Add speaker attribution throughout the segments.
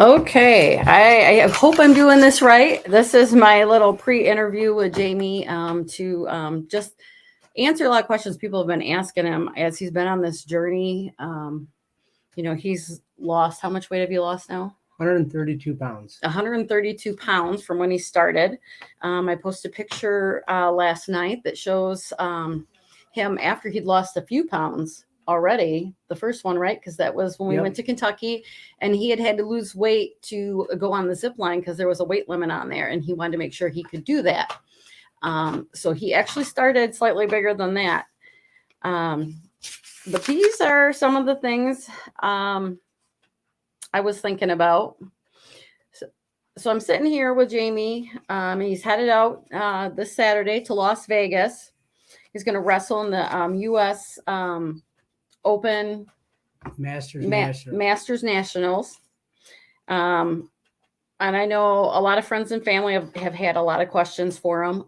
Speaker 1: Okay, I hope I'm doing this right. This is my little pre-interview with Jamie to just answer a lot of questions people have been asking him as he's been on this journey. He's lost, how much weight have you lost now?
Speaker 2: 132 pounds.
Speaker 1: 132 pounds from when he started. I posted a picture last night that shows him after he'd lost a few pounds already. The first one, right? Because that was when we
Speaker 2: Yep.
Speaker 1: went to Kentucky, and he had to lose weight to go on the zip line because there was a weight limit on there, and he wanted to make sure he could do that. So he actually started slightly bigger than that. But these are some of the things I was thinking about. So I'm sitting here with Jamie. He's headed out this Saturday to Las Vegas. He's going to wrestle in the U.S. Open Masters Nationals. And I know a lot of friends and family have had a lot of questions for him.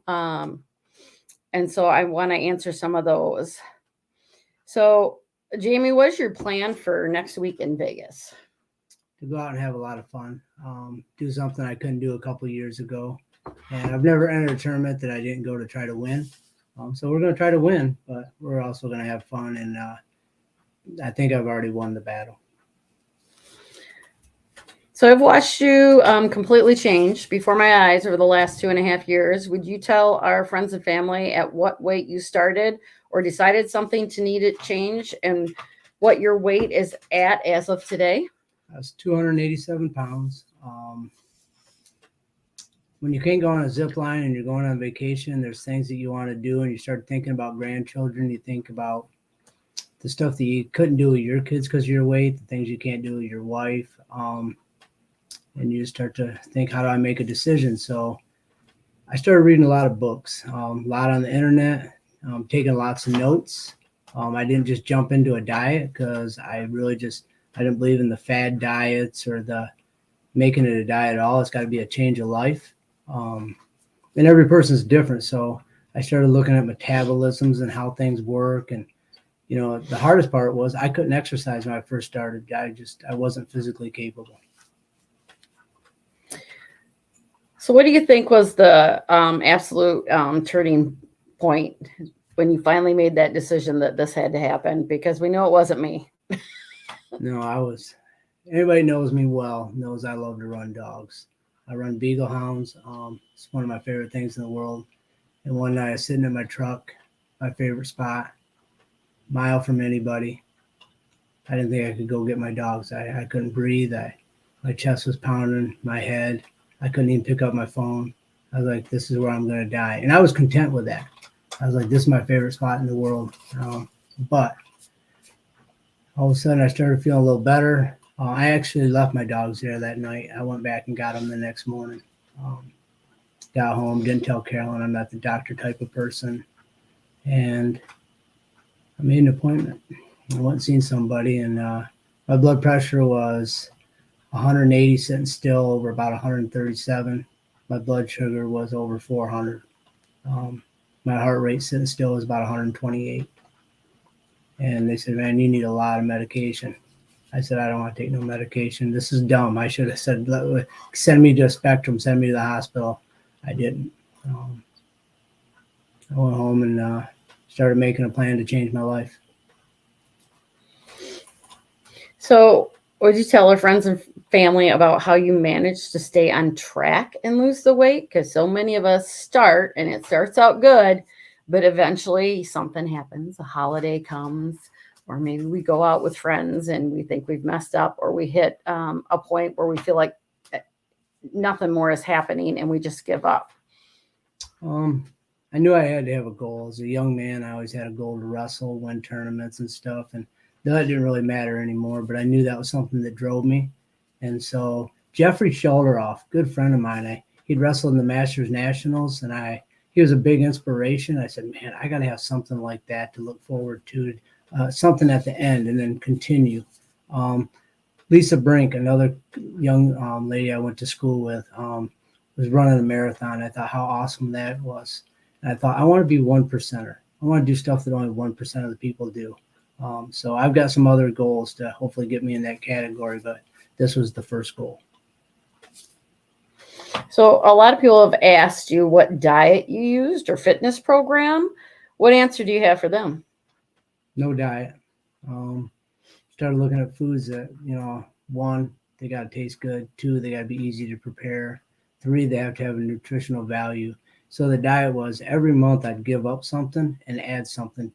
Speaker 1: And so I want to answer some of those. So, Jamie, what's your plan for next week in Vegas?
Speaker 2: To go out and have a lot of fun. Do something I couldn't do a couple years ago. And I've never entered a tournament that I didn't go to try to win. So we're going to try to win, but we're also going to have fun. And I think I've already won the battle.
Speaker 1: So I've watched you completely change before my eyes over the last 2.5 years. Would you tell our friends and family at what weight you started or decided something to need it change, and what your weight is at as of today?
Speaker 2: I was 287 pounds. When you can't go on a zip line and you're going on vacation, there's things that you want to do, and you start thinking about grandchildren. You think about the stuff that you couldn't do with your kids because of your weight, the things you can't do with your wife. And you start to think, how do I make a decision? So I started reading a lot of books, a lot on the internet, taking lots of notes. I didn't just jump into a diet because I didn't believe in the fad diets or the making it a diet at all. It's got to be a change of life. And every person's different. So I started looking at metabolisms and how things work. And, the hardest part was I couldn't exercise when I first started. I wasn't physically capable.
Speaker 1: So what do you think was the absolute turning point when you finally made that decision that this had to happen? Because we know it wasn't me.
Speaker 2: No, anybody knows me well, knows I love to run dogs. I run Beagle Hounds. It's one of my favorite things in the world. And one night I was sitting in my truck, my favorite spot, mile from anybody. I didn't think I could go get my dogs. I couldn't breathe. My chest was pounding, my head. I couldn't even pick up my phone. I was like, this is where I'm going to die. And I was content with that. I was like, this is my favorite spot in the world. But all of a sudden I started feeling a little better. I actually left my dogs there that night. I went back and got them the next morning. Got home, didn't tell Carolyn I'm not the doctor type of person. And I made an appointment. I went and seen somebody, and my blood pressure was 180 sitting still over about 137. My blood sugar was over 400. My heart rate sitting still was about 128. And they said, man, you need a lot of medication. I said, I don't want to take no medication. This is dumb. I should have said, send me to a Spectrum, send me to the hospital. I didn't. I went home and started making a plan to change my life.
Speaker 1: So would you tell our friends and family about how you managed to stay on track and lose the weight? Because so many of us start, and it starts out good, but eventually something happens. A holiday comes, or maybe we go out with friends and we think we've messed up, or we hit a point where we feel like nothing more is happening and we just give up.
Speaker 2: I knew I had to have a goal. As a young man, I always had a goal to wrestle, win tournaments and stuff. And that didn't really matter anymore, but I knew that was something that drove me. And so Jeffrey Sholderoff, good friend of mine, he'd wrestled in the Masters Nationals, and he was a big inspiration. I said, man, I got to have something like that to look forward to, something at the end and then continue. Lisa Brink, another young lady I went to school with, was running a marathon. I thought how awesome that was. And I thought, I want to be 1%er. I want to do stuff that only 1% of the people do. So I've got some other goals to hopefully get me in that category, but this was the first goal.
Speaker 1: So a lot of people have asked you what diet you used or fitness program. What answer do you have for them?
Speaker 2: No diet. Started looking at foods that, one, they got to taste good. Two, they got to be easy to prepare. Three, they have to have a nutritional value. So the diet was every month I'd give up something and add something.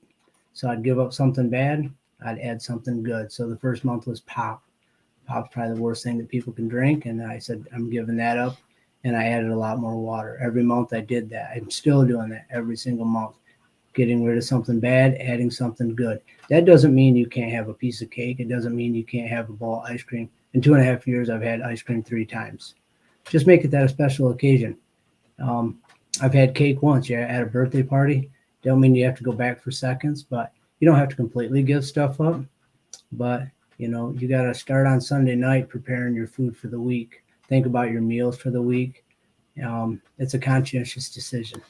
Speaker 2: So I'd give up something bad, I'd add something good. So the first month was pop. Pop's probably the worst thing that people can drink. And I said, I'm giving that up. And I added a lot more water. Every month I did that. I'm still doing that every single month. Getting rid of something bad, adding something good. That doesn't mean you can't have a piece of cake. It doesn't mean you can't have a bowl of ice cream. In 2.5 years, I've had ice cream 3 times. Just make it that a special occasion. I've had cake once, at a birthday party. Don't mean you have to go back for seconds, but you don't have to completely give stuff up. But, you got to start on Sunday night preparing your food for the week. Think about your meals for the week. It's a conscientious decision.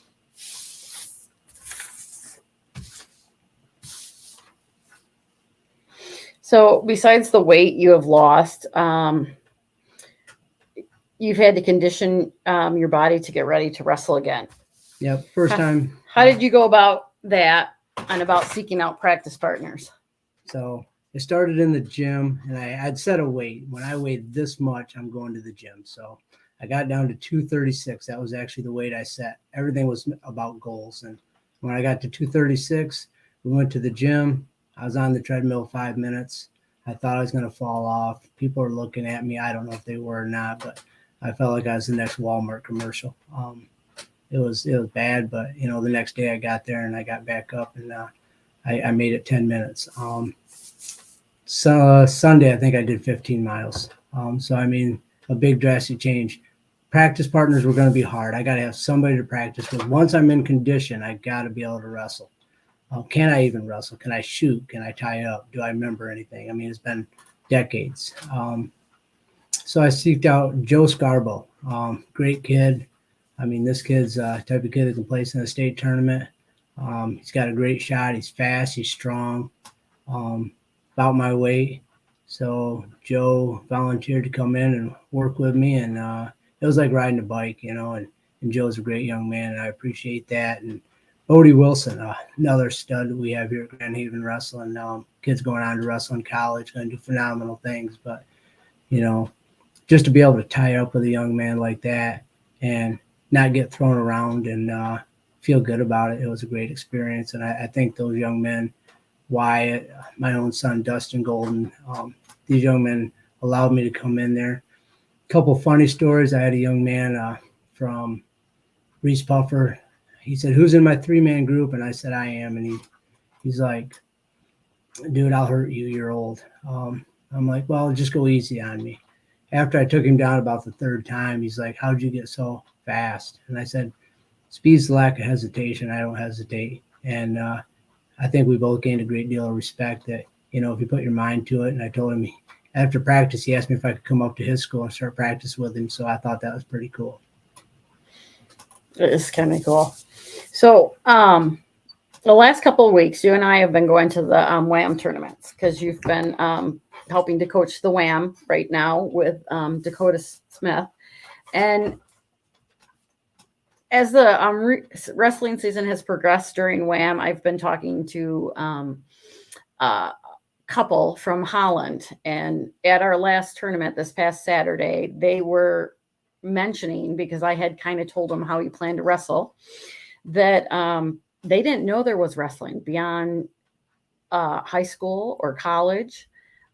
Speaker 1: So besides the weight you have lost, you've had to condition your body to get ready to wrestle again.
Speaker 2: Yep, first time.
Speaker 1: How did you go about that and about seeking out practice partners?
Speaker 2: So it started in the gym, and I'd set a weight. When I weighed this much, I'm going to the gym. So I got down to 236. That was actually the weight I set. Everything was about goals. And when I got to 236, we went to the gym. I was on the treadmill 5 minutes. I thought I was going to fall off. People were looking at me. I don't know if they were or not, but I felt like I was the next Walmart commercial. It was bad, but the next day I got there and I got back up and I made it 10 minutes. So Sunday I think I did 15 miles. So I mean, a big drastic change. Practice partners were going to be hard. I got to have somebody to practice with. Once I'm in condition, I got to be able to wrestle. Can I even wrestle? Can I shoot? Can I tie up? Do I remember anything? I mean, it's been decades. So I seeked out Joe Scarbo, great kid. I mean, this kid's the type of kid that can place in a state tournament. He's got a great shot. He's fast. He's strong. About my weight. So Joe volunteered to come in and work with me, and it was like riding a bike, and Joe's a great young man, and I appreciate that. And Bodie Wilson, another stud that we have here at Grand Haven Wrestling. Kid's going on to wrestle in college, going to do phenomenal things. But, just to be able to tie up with a young man like that and not get thrown around and feel good about it, it was a great experience. And I think those young men, Wyatt, my own son, Dustin Golden, these young men allowed me to come in there. A couple funny stories. I had a young man from Reese Puffer. He said, "Who's in my 3-man group?" And I said, "I am." And he's like, "Dude, I'll hurt you. You're old." I'm like, "Well, just go easy on me." After I took him down about the 3rd time, he's like, "How'd you get so fast?" And I said, "Speed's the lack of hesitation. I don't hesitate." And I think we both gained a great deal of respect that, if you put your mind to it. And I told him after practice, he asked me if I could come up to his school and start practice with him. So I thought that was pretty cool.
Speaker 1: It is kind of cool. So the last couple of weeks, you and I have been going to the WHAM tournaments because you've been helping to coach the WHAM right now with Dakota Smith. And as the wrestling season has progressed during WHAM, I've been talking to a couple from Holland. And at our last tournament this past Saturday, they were mentioning, because I had kind of told them how you plan to wrestle, that they didn't know there was wrestling beyond high school or college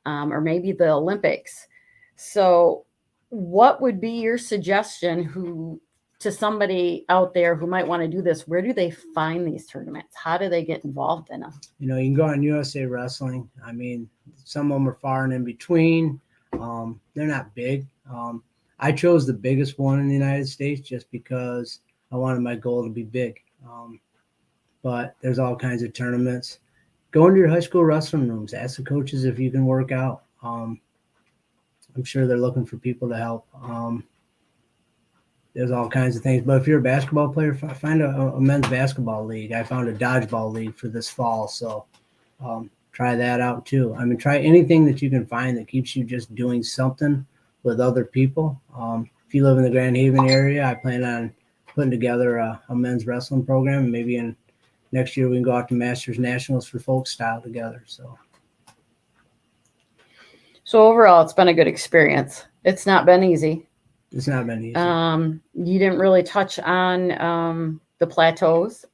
Speaker 1: or maybe the Olympics. So what would be your suggestion to somebody out there who might want to do this? Where do they find these tournaments? How do they get involved in them?
Speaker 2: You can go on USA Wrestling. I mean, some of them are far and in between. They're not big. I chose the biggest one in the United States just because I wanted my goal to be big. But there's all kinds of tournaments. Go into your high school wrestling rooms. Ask the coaches if you can work out. I'm sure they're looking for people to help. There's all kinds of things. But if you're a basketball player, find a men's basketball league. I found a dodgeball league for this fall. So try that out too. I mean, try anything that you can find that keeps you just doing something with other people. If if you live in the Grand Haven area, I plan on putting together a men's wrestling program, and maybe in next year we can go out to Masters Nationals for folk style together. So
Speaker 1: overall, it's been a good experience. It's not been easy.
Speaker 2: It's not been easy.
Speaker 1: You didn't really touch on the plateaus,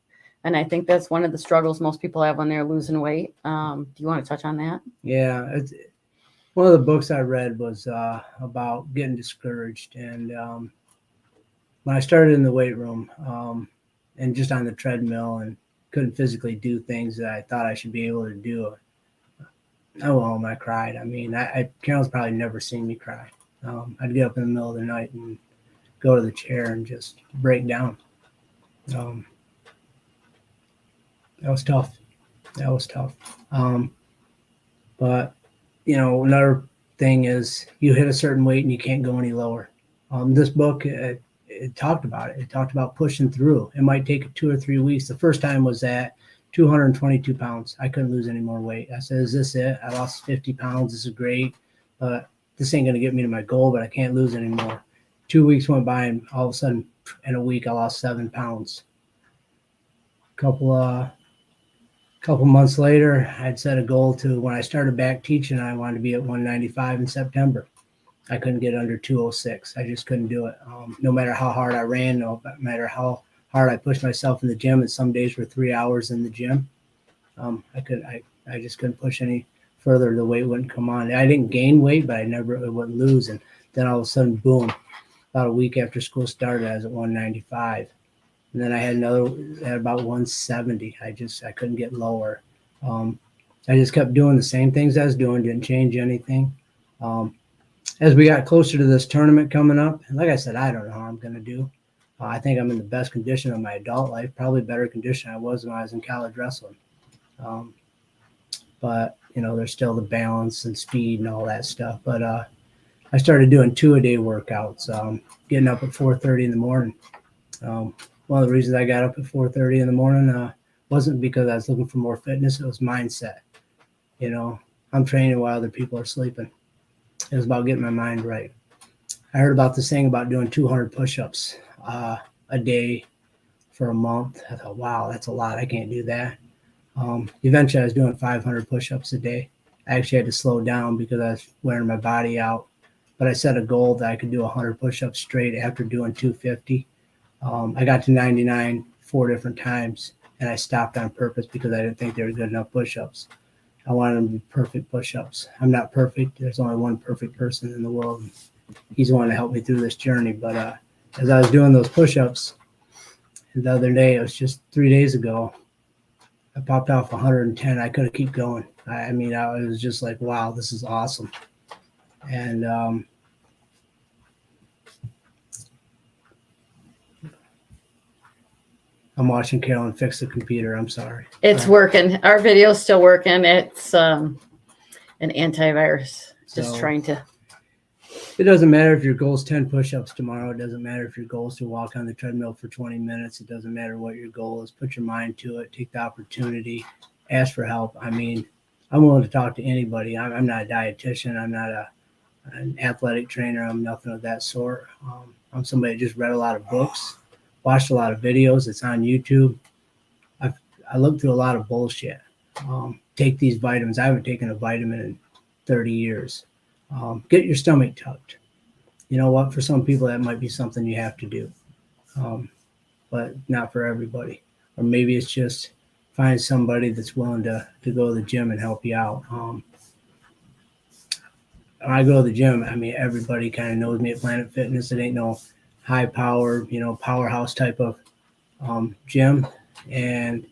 Speaker 1: and I think that's one of the struggles most people have when they're losing weight. Do you want to touch on that?
Speaker 2: Yeah, one of the books I read was about getting discouraged, and when I started in the weight room and just on the treadmill and couldn't physically do things that I thought I should be able to do, I went home. I cried. I mean, Carol's probably never seen me cry. I'd get up in the middle of the night and go to the chair and just break down. That was tough. But another thing is you hit a certain weight and you can't go any lower. This book, it talked about it. It talked about pushing through. It might take 2 or 3 weeks. The first time was at 222 pounds. I couldn't lose any more weight. I said, is this it? I lost 50 pounds. This is great. But this ain't going to get me to my goal, but I can't lose anymore. 2 weeks went by, and all of a sudden, in a week, I lost 7 pounds. Couple months later, I'd set a goal to, when I started back teaching, I wanted to be at 195 in September. I couldn't get under 206. I just couldn't do it. No matter how hard I ran, no matter how hard I pushed myself in the gym, and some days were 3 hours in the gym, I just couldn't push any further. The weight wouldn't come on. I didn't gain weight, but it wouldn't lose. And then all of a sudden, boom, about a week after school started, I was at 195. And then I had at about 170. I couldn't get lower. I just kept doing the same things I was doing, didn't change anything. As we got closer to this tournament coming up, and like I said, I don't know how I'm going to do. I think I'm in the best condition of my adult life, probably better condition I was when I was in college wrestling. But, there's still the balance and speed and all that stuff. But I started doing 2-a-day workouts, getting up at 4:30 in the morning. One of the reasons I got up at 4:30 in the morning wasn't because I was looking for more fitness. It was mindset. I'm training while other people are sleeping. It was about getting my mind right. I heard about this thing about doing 200 push-ups a day for a month. I thought, wow, that's a lot. I can't do that. Eventually, I was doing 500 push-ups a day. I actually had to slow down because I was wearing my body out. But I set a goal that I could do 100 push-ups straight after doing 250. I got to 99 4 different times, and I stopped on purpose because I didn't think they were good enough push-ups. I wanted them to be perfect push-ups. I'm not perfect. There's only one perfect person in the world. He's the one to help me through this journey. But as I was doing those push-ups the other day, it was just 3 days ago, I popped off 110. I couldn't keep going. I was just like, wow, this is awesome. And I'm watching Carolyn fix the computer. I'm sorry.
Speaker 1: It's working. Our video's still working. It's an antivirus. Just trying to.
Speaker 2: It doesn't matter if your goal is 10 push-ups tomorrow. It doesn't matter if your goal is to walk on the treadmill for 20 minutes. It doesn't matter what your goal is. Put your mind to it. Take the opportunity. Ask for help. I'm willing to talk to anybody. I'm not a dietitian. I'm not an athletic trainer. I'm nothing of that sort. I'm somebody that just read a lot of books, watched a lot of videos. It's on YouTube. I looked through a lot of bullshit. Take these vitamins. I haven't taken a vitamin in 30 years. Get your stomach tucked. You know what? For some people, that might be something you have to do, but not for everybody. Or maybe it's just find somebody that's willing to go to the gym and help you out. When I go to the gym, everybody kind of knows me at Planet Fitness. It ain't no high power, powerhouse type of gym. And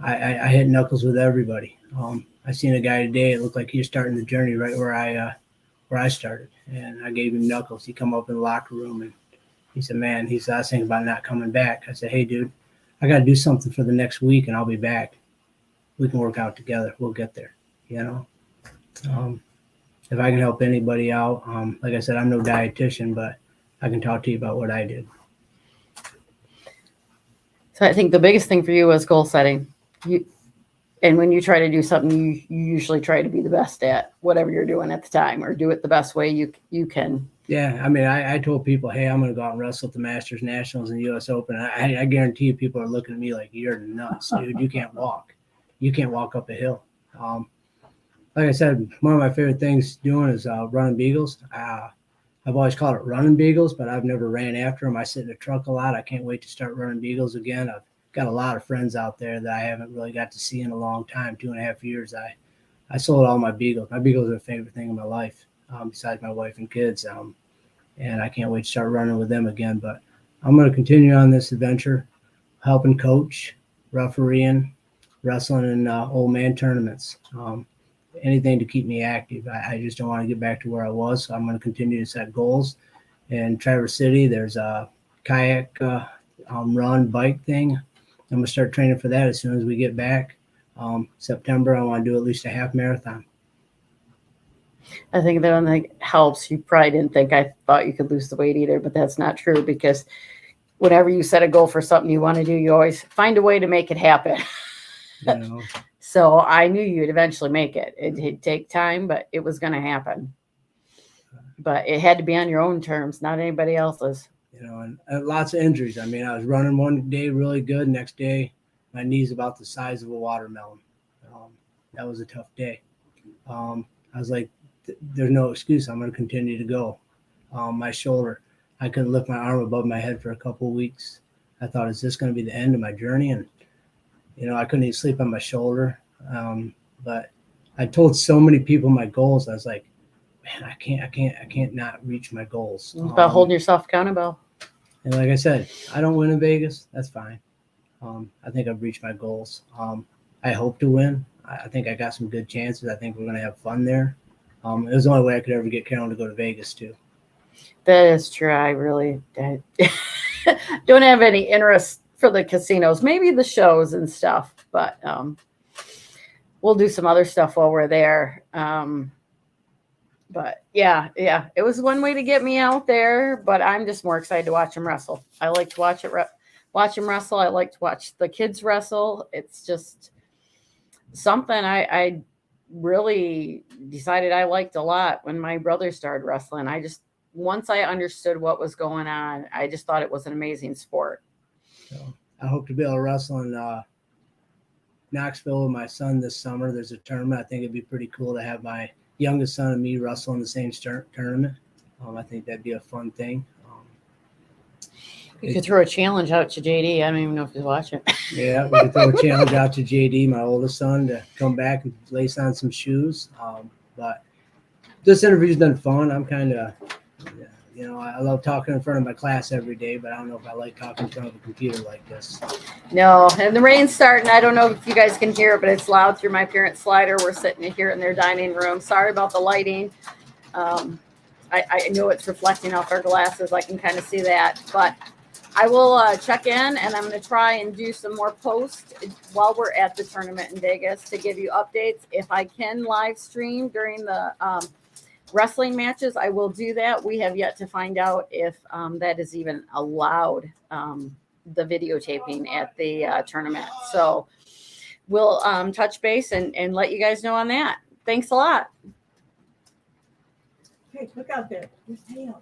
Speaker 2: I hit knuckles with everybody. I seen a guy today. It looked like he was starting the journey right where I started, and I gave him knuckles. He come up in the locker room and he said, "Man," I was thinking about not coming back. I said, "Hey, dude, I got to do something for the next week, and I'll be back. We can work out together. We'll get there." If I can help anybody out, like I said, I'm no dietitian, but I can talk to you about what I did.
Speaker 1: So I think the biggest thing for you was goal setting. And when you try to do something, you usually try to be the best at whatever you're doing at the time, or do it the best way you can.
Speaker 2: Yeah, I mean, I told people, hey, I'm going to go out and wrestle at the Masters, Nationals, and U.S. Open. I guarantee you, people are looking at me like, you're nuts, dude. You can't walk. You can't walk up a hill. Like I said, one of my favorite things doing is running beagles. I've always called it running beagles, but I've never ran after them. I sit in a truck a lot. I can't wait to start running beagles again. I've got a lot of friends out there that I haven't really got to see in a long time, 2.5 years. I sold all my beagles. My beagles are the favorite thing in my life, besides my wife and kids. And I can't wait to start running with them again. But I'm going to continue on this adventure, helping coach, refereeing, wrestling in old man tournaments. Anything to keep me active. I just don't want to get back to where I was. So I'm going to continue to set goals. In Traverse City, there's a kayak run bike thing. I'm going to start training for that as soon as we get back. September, I want to do at least a half marathon.
Speaker 1: I think that one that helps. You probably didn't think I thought you could lose the weight either, but that's not true, because whenever you set a goal for something you want to do, you always find a way to make it happen.
Speaker 2: You know,
Speaker 1: So I knew you'd eventually make it. It'd take time, but it was going to happen. But it had to be on your own terms, not anybody else's.
Speaker 2: you know, and lots of injuries. I mean, I was running one day really good. Next day, my knee's about the size of a watermelon. That was a tough day. I was like, there's no excuse. I'm going to continue to go. My shoulder, I couldn't lift my arm above my head for a couple of weeks. I thought, is this going to be the end of my journey? And, you know, I couldn't even sleep on my shoulder. But I told so many people my goals. I was like, man, I can't not reach my goals.
Speaker 1: It's about holding yourself accountable.
Speaker 2: And like I said, I don't win in Vegas. That's fine. I think I've reached my goals. I hope to win. I think I got some good chances. I think we're going to have fun there. It was the only way I could ever get Carolyn to go to Vegas too.
Speaker 1: That is true. I really don't have any interest for the casinos, maybe the shows and stuff, but we'll do some other stuff while we're there. But yeah, it was one way to get me out there, but I'm just more excited to watch them wrestle. I like to watch them wrestle. I like to watch the kids wrestle. It's just something I really decided I liked a lot when my brother started wrestling. Once I understood what was going on, I just thought it was an amazing sport.
Speaker 2: So I hope to be able to wrestle in Knoxville with my son this summer. There's a tournament. I think it'd be pretty cool to have my youngest son and me wrestle in the same tournament. I think that'd be a fun thing.
Speaker 1: You could throw a challenge out to JD. I don't even know if he's watching.
Speaker 2: Yeah, we could throw a challenge out to JD, my oldest son, to come back and lace on some shoes. But this interview's been fun. I'm kind of, you know, I love talking in front of my class every day, but I don't know if I like talking in front of a computer like this.
Speaker 1: No, and the rain's starting. I don't know if you guys can hear it, but it's loud through my parents' slider. We're sitting here in their dining room. Sorry about the lighting. I know it's reflecting off our glasses. I can kind of see that, but I will check in, and I'm going to try and do some more posts while we're at the tournament in Vegas to give you updates. If I can live stream during the wrestling matches, I will do that. We have yet to find out if that is even allowed, the videotaping at the tournament. So we'll touch base and let you guys know on that. Thanks a lot.
Speaker 3: Hey, look out there. There's hail.